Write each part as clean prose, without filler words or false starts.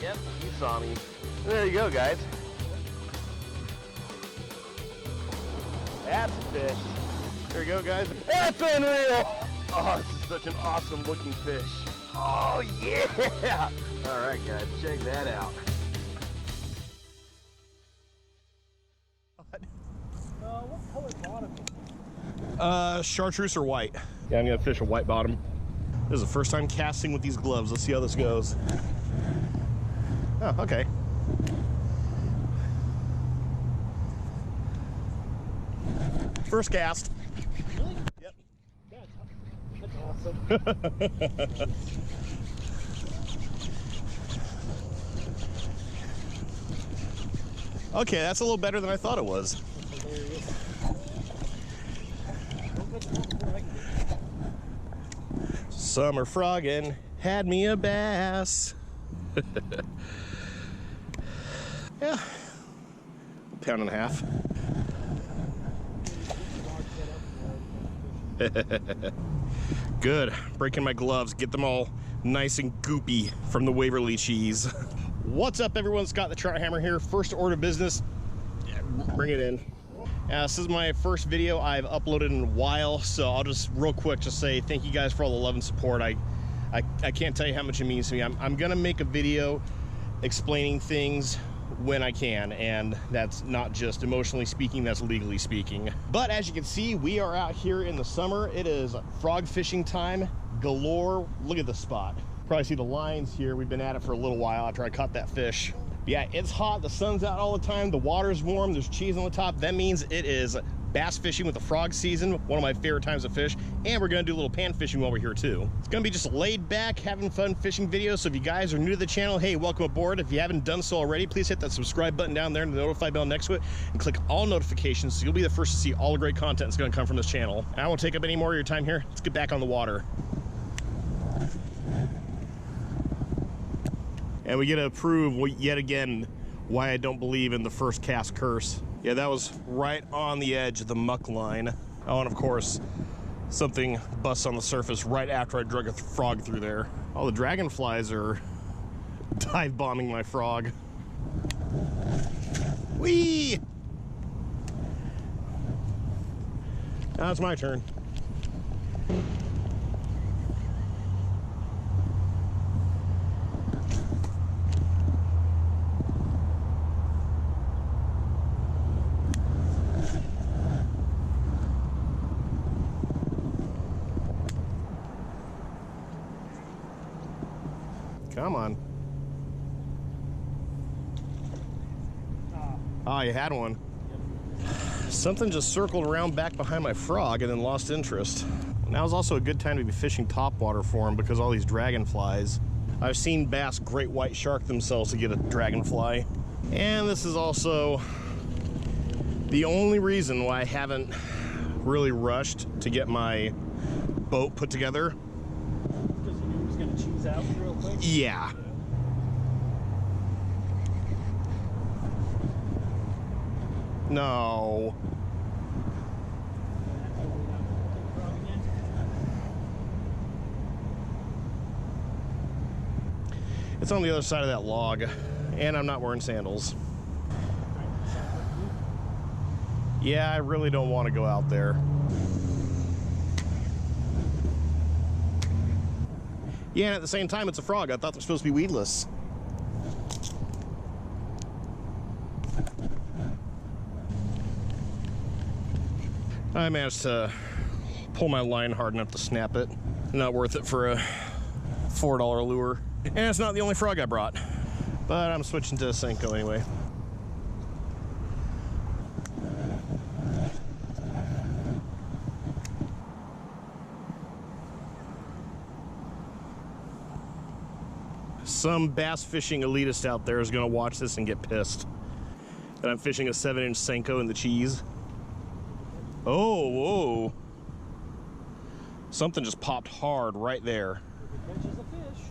Yep, he saw me. There you go, guys. That's a fish. There you go, guys. That's unreal! Oh, this is such an awesome looking fish. Oh, yeah! All right, guys, check that out. What color bottom? Chartreuse or white. Yeah, I'm gonna fish a white bottom. This is the first time casting with these gloves. Let's see how this goes. Oh, okay. First cast. Really? Yep. That's awesome. Okay, that's a little better than I thought it was. Summer frogging had me a bass. Yeah, pound and a half. Good. Breaking my gloves, get them all nice and goopy from the Waverly cheese. What's up, everyone? Scott the TroutHammer here. First order of business. Yeah, bring it in. This is my first video I've uploaded in a while, so I'll just real quick just say thank you guys for all the love and support. I can't tell you how much it means to me. I'm gonna make a video explaining things when I can, and that's not just emotionally speaking, that's legally speaking. But as you can see, we are out here in the summer. It is frog fishing time galore. Look at the spot. Probably see the lines here. We've been at it for a little while after I caught that fish. But yeah, it's hot, the sun's out all the time, the water's warm, there's cheese on the top. That means it is bass fishing with the frog season, one of my favorite times to fish, and we're gonna do a little pan fishing while we're here too. It's gonna be just laid back, having fun fishing videos, so if you guys are new to the channel, hey, welcome aboard. If you haven't done so already, please hit that subscribe button down there and the notify bell next to it, and click all notifications so you'll be the first to see all the great content that's gonna come from this channel. I won't take up any more of your time here. Let's get back on the water. And we get to prove yet again why I don't believe in the first cast curse. Yeah, that was right on the edge of the muck line. Oh, and of course, something busts on the surface right after I drug a frog through there. Oh, the dragonflies are dive bombing my frog. Whee! Now it's my turn. Come on. Ah, you had one. Something just circled around back behind my frog and then lost interest. Now is also a good time to be fishing topwater for him because all these dragonflies. I've seen bass great white shark themselves to get a dragonfly. And this is also the only reason why I haven't really rushed to get my boat put together. Cheese out real quick? Yeah. No. It's on the other side of that log, and I'm not wearing sandals. Yeah, I really don't want to go out there. Yeah, and at the same time, it's a frog. I thought they're supposed to be weedless. I managed to pull my line hard enough to snap it. Not worth it for a $4 lure. And it's not the only frog I brought. But I'm switching to a Senko anyway. Some bass fishing elitist out there is gonna watch this and get pissed that I'm fishing a 7-inch Senko in the cheese. Oh, whoa. Something just popped hard right there. If it catches a fish.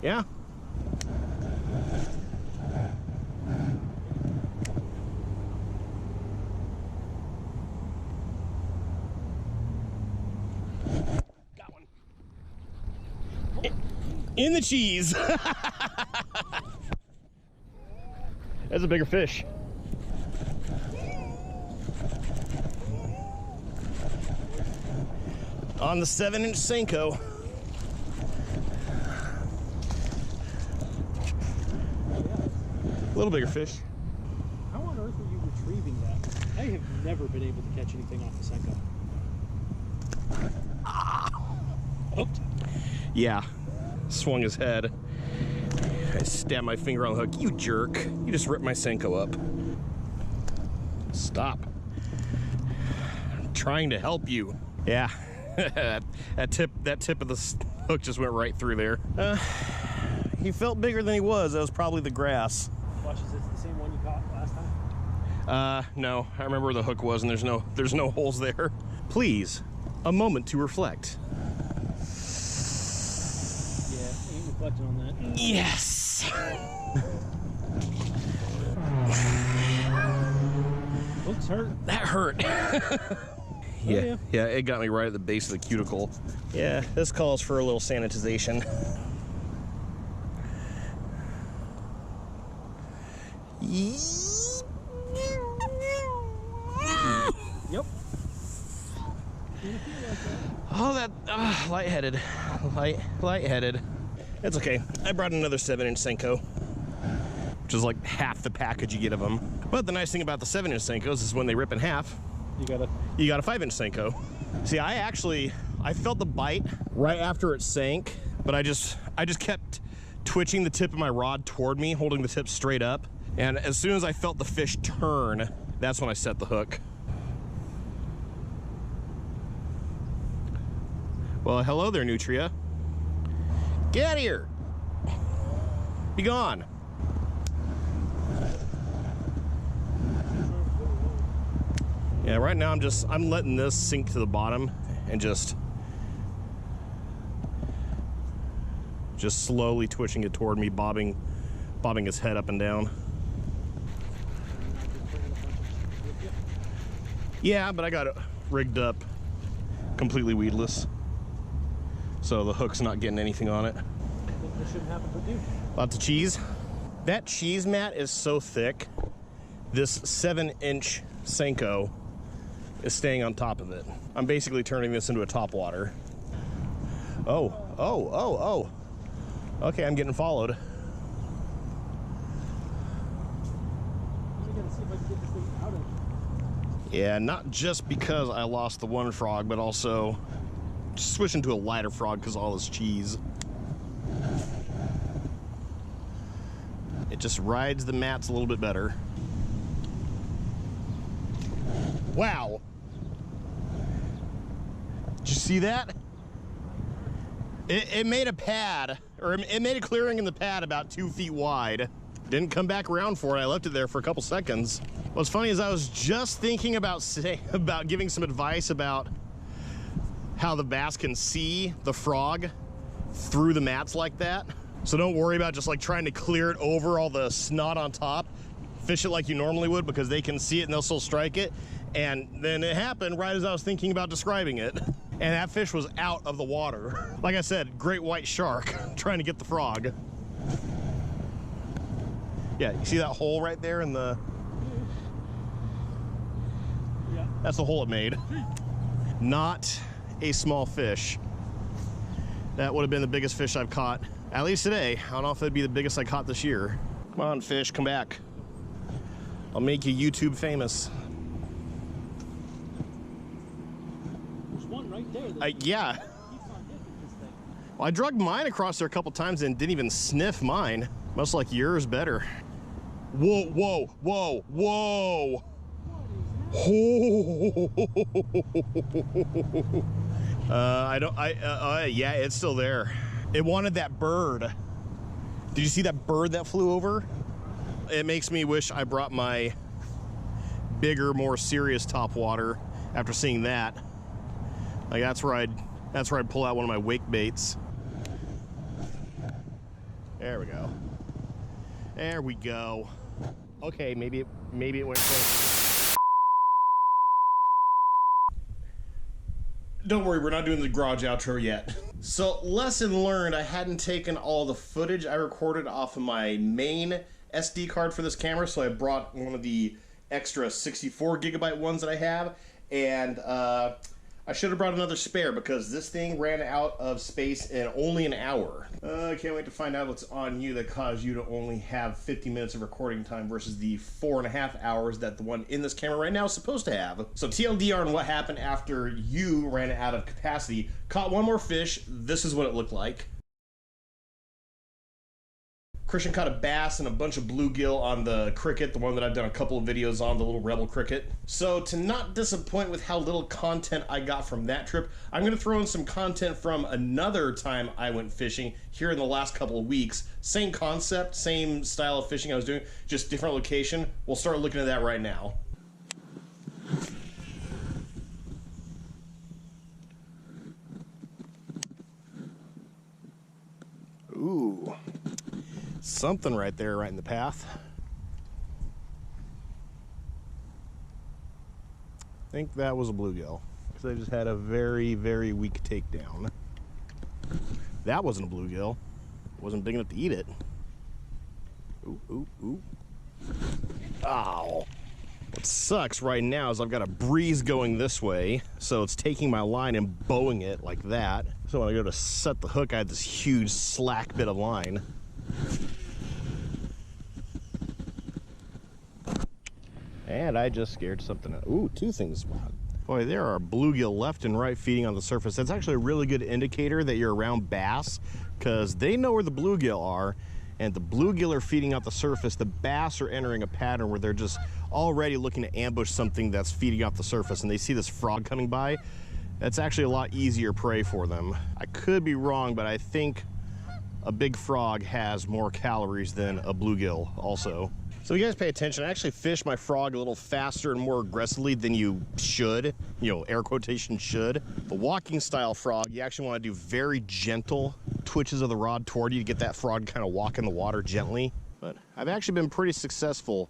Yeah. Got one. In the cheese. That's a bigger fish. On the 7-inch Senko. A little bigger fish. How on earth are you retrieving that? I have never been able to catch anything off the Senko. Hooked? Yeah. Swung his head. I stabbed my finger on the hook. You jerk. You just ripped my Senko up. Stop. I'm trying to help you. Yeah. that tip of the hook just went right through there. He felt bigger than he was. That was probably the grass. Watch, is this the same one you caught last time? No. I remember where the hook was, and there's no holes there. Please, a moment to reflect. Yeah, ain't reflecting on that. Yes. Hooks hurt. That hurt. Yeah, yeah, it got me right at the base of the cuticle. Yeah, this calls for a little sanitization. Yep. Oh, that lightheaded, lightheaded. It's okay. I brought another 7-inch Senko, which is like half the package you get of them. But the nice thing about the 7-inch Senkos is when they rip in half, you got a 5-inch Senko. See, I felt the bite right after it sank, but I just kept twitching the tip of my rod toward me, holding the tip straight up. And as soon as I felt the fish turn, that's when I set the hook. Well, hello there, Nutria. Get out of here. Be gone. Yeah, right now I'm letting this sink to the bottom and just slowly twitching it toward me, bobbing its head up and down. Yeah, but I got it rigged up completely weedless, so the hook's not getting anything on it. I think this shouldn't happen with you. Lots of cheese. That cheese mat is so thick, this 7-inch Senko is staying on top of it. I'm basically turning this into a topwater. Oh. Okay, I'm getting followed. I gotta see if I can get this thing out of. Yeah, not just because I lost the one frog, but also just switching to a lighter frog because all this cheese. It just rides the mats a little bit better. Wow. Did you see that? It made a pad, or it made a clearing in the pad about 2 feet wide. Didn't come back around for it. I left it there for a couple seconds. What's funny is I was just thinking about giving some advice about how the bass can see the frog through the mats like that. So don't worry about just like trying to clear it over all the snot on top. Fish it like you normally would, because they can see it and they'll still strike it. And then it happened right as I was thinking about describing it. And that fish was out of the water. Like I said, great white shark trying to get the frog. Yeah, you see that hole right there in the... Yeah. That's the hole it made. Not a small fish. That would have been the biggest fish I've caught, at least today. I don't know if that'd be the biggest I caught this year. Come on, fish, come back. I'll make you YouTube famous. There's one right there. Yeah. Keeps on hitting this thing. Well, I dragged mine across there a couple times and didn't even sniff mine. Must like yours better. Whoa, whoa, whoa, whoa. Yeah, it's still there. It wanted that bird. Did you see that bird that flew over? It makes me wish I brought my bigger, more serious topwater after seeing that. Like that's where I'd pull out one of my wake baits. There we go. There we go. Okay, maybe it went close. Don't worry, we're not doing the garage outro yet. So, lesson learned, I hadn't taken all the footage I recorded off of my main SD card for this camera, so I brought one of the extra 64 gigabyte ones that I have, and I should have brought another spare because this thing ran out of space in only an hour. I can't wait to find out what's on you that caused you to only have 50 minutes of recording time versus the 4.5 hours that the one in this camera right now is supposed to have. So TLDR on what happened after you ran out of capacity. Caught one more fish. This is what it looked like. Christian caught a bass and a bunch of bluegill on the cricket, the one that I've done a couple of videos on, the little rebel cricket. So to not disappoint with how little content I got from that trip, I'm going to throw in some content from another time I went fishing here in the last couple of weeks. Same concept, same style of fishing I was doing, just different location. We'll start looking at that right now. Ooh. Something right there, right in the path. I think that was a bluegill, because I just had a very, very weak takedown. That wasn't a bluegill. Wasn't big enough to eat it. Ooh, ooh, ooh. Ow. What sucks right now is I've got a breeze going this way, so it's taking my line and bowing it like that. So when I go to set the hook, I have this huge slack bit of line. And I just scared something out. Ooh, two things. Boy, there are bluegill left and right feeding on the surface. That's actually a really good indicator that you're around bass, because they know where the bluegill are, and the bluegill are feeding out the surface. The bass are entering a pattern where they're just already looking to ambush something that's feeding off the surface, and they see this frog coming by. That's actually a lot easier prey for them. I could be wrong, but I think a big frog has more calories than a bluegill also. So you guys pay attention, I actually fish my frog a little faster and more aggressively than you should, you know, air quotation should. The walking style frog, you actually want to do very gentle twitches of the rod toward you to get that frog kind of walk in the water gently. But I've actually been pretty successful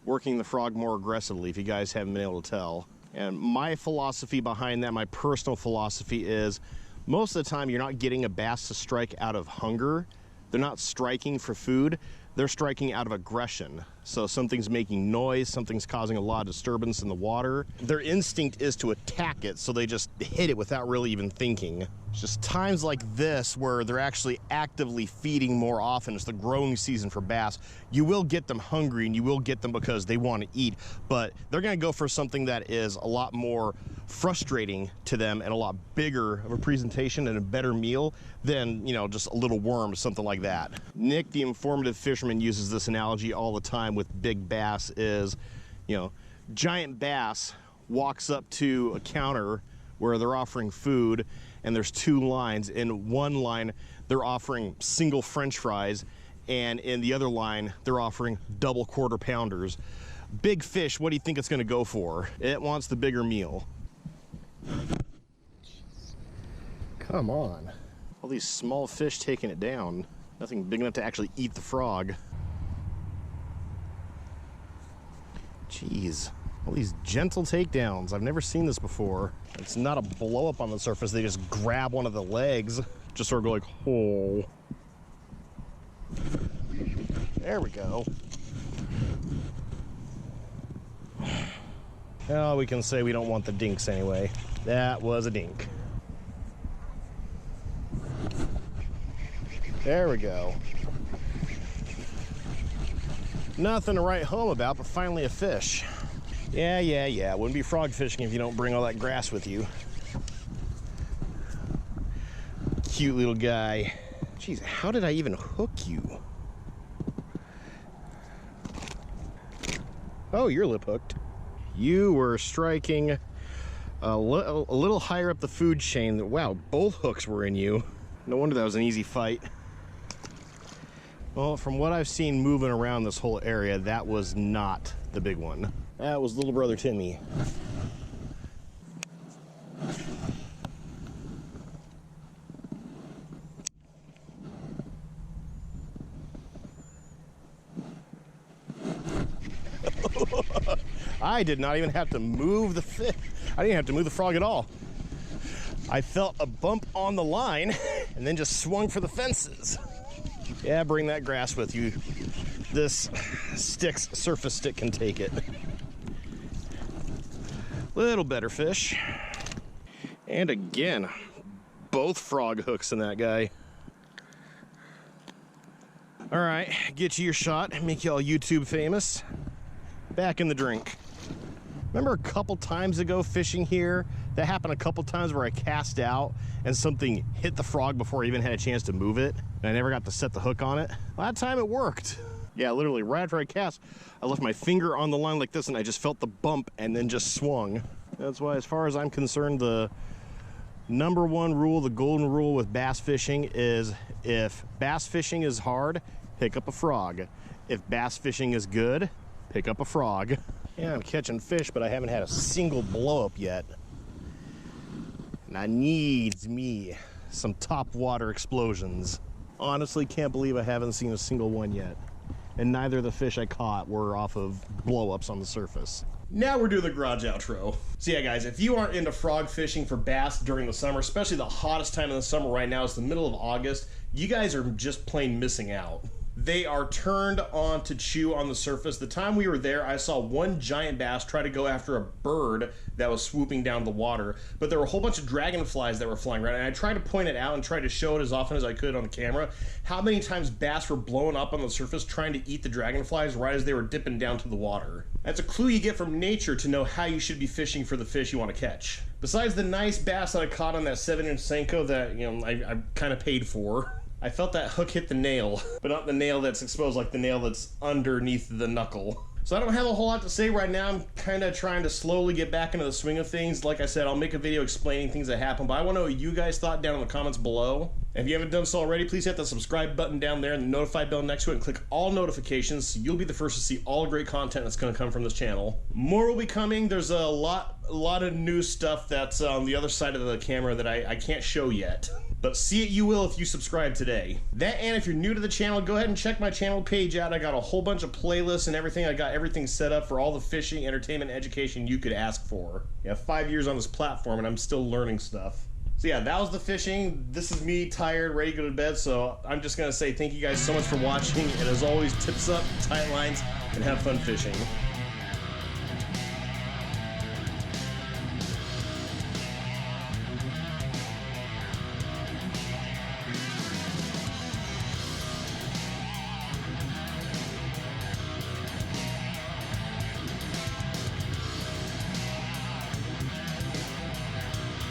working the frog more aggressively, if you guys haven't been able to tell. And my philosophy behind that, my personal philosophy is, most of the time you're not getting a bass to strike out of hunger. They're not striking for food. They're striking out of aggression. So something's making noise, something's causing a lot of disturbance in the water. Their instinct is to attack it, so they just hit it without really even thinking. It's just times like this where they're actually actively feeding more often. It's the growing season for bass. You will get them hungry and you will get them because they want to eat, but they're gonna go for something that is a lot more frustrating to them and a lot bigger of a presentation and a better meal than, you know, just a little worm or something like that. Nick, the informative fisherman, uses this analogy all the time with big bass is, you know, giant bass walks up to a counter where they're offering food and there's two lines. In one line, they're offering single French fries, and in the other line, they're offering double quarter pounders. Big fish, what do you think it's gonna go for? It wants the bigger meal. Come on. All these small fish taking it down. Nothing big enough to actually eat the frog. Jeez. All these gentle takedowns. I've never seen this before. It's not a blow up on the surface. They just grab one of the legs. Just sort of go like, oh. There we go. Well, we can say we don't want the dinks anyway. That was a dink. There we go. Nothing to write home about, but finally a fish. Yeah. Wouldn't be frog fishing if you don't bring all that grass with you. Cute little guy. Jeez, how did I even hook you? Oh, you're lip hooked. You were striking a little higher up the food chain. Wow, both hooks were in you. No wonder that was an easy fight. Well, from what I've seen moving around this whole area, that was not the big one. That was little brother Timmy. I did not even have to move the fish. I didn't have to move the frog at all. I felt a bump on the line and then just swung for the fences. Yeah, bring that grass with you. this STIX surface stick can take it. Little better fish. And again, both frog hooks in that guy. All right, get you your shot, make you all YouTube famous. Back in the drink. Remember a couple times ago fishing here, that happened a couple times where I cast out and something hit the frog before I even had a chance to move it, and I never got to set the hook on it? Well, that time it worked. Yeah, literally right after I cast, I left my finger on the line like this and I just felt the bump and then just swung. That's why, as far as I'm concerned, the #1 rule, the golden rule with bass fishing is if bass fishing is hard, pick up a frog. If bass fishing is good, pick up a frog. Yeah, I'm catching fish, but I haven't had a single blow up yet. And I needs me some top water explosions. Honestly, can't believe I haven't seen a single one yet. And neither of the fish I caught were off of blow ups on the surface. Now we're doing the garage outro. So yeah, guys, if you aren't into frog fishing for bass during the summer, especially the hottest time of the summer right now, it's the middle of August, you guys are just plain missing out. They are turned on to chew on the surface. The time we were there, I saw one giant bass try to go after a bird that was swooping down the water, but there were a whole bunch of dragonflies that were flying around, and I tried to point it out and try to show it as often as I could on the camera, how many times bass were blowing up on the surface trying to eat the dragonflies right as they were dipping down to the water. That's a clue you get from nature to know how you should be fishing for the fish you want to catch. Besides the nice bass that I caught on that 7-inch Senko that, you know, I kind of paid for, I felt that hook hit the nail, but not the nail that's exposed, like the nail that's underneath the knuckle. So I don't have a whole lot to say right now. I'm kind of trying to slowly get back into the swing of things. Like I said, I'll make a video explaining things that happen, but I want to know what you guys thought down in the comments below. And if you haven't done so already, please hit the subscribe button down there and the notify bell next to it and click all notifications so you'll be the first to see all the great content that's going to come from this channel. More will be coming. There's a lot of new stuff that's on the other side of the camera that I can't show yet. But see it you will if you subscribe today. That, and if you're new to the channel, go ahead and check my channel page out. I got a whole bunch of playlists and everything. I got everything set up for all the fishing, entertainment, education you could ask for. Yeah, 5 years on this platform and I'm still learning stuff. So yeah, that was the fishing. This is me, tired, ready to go to bed. So I'm just gonna say thank you guys so much for watching. And as always, tips up, tight lines, and have fun fishing.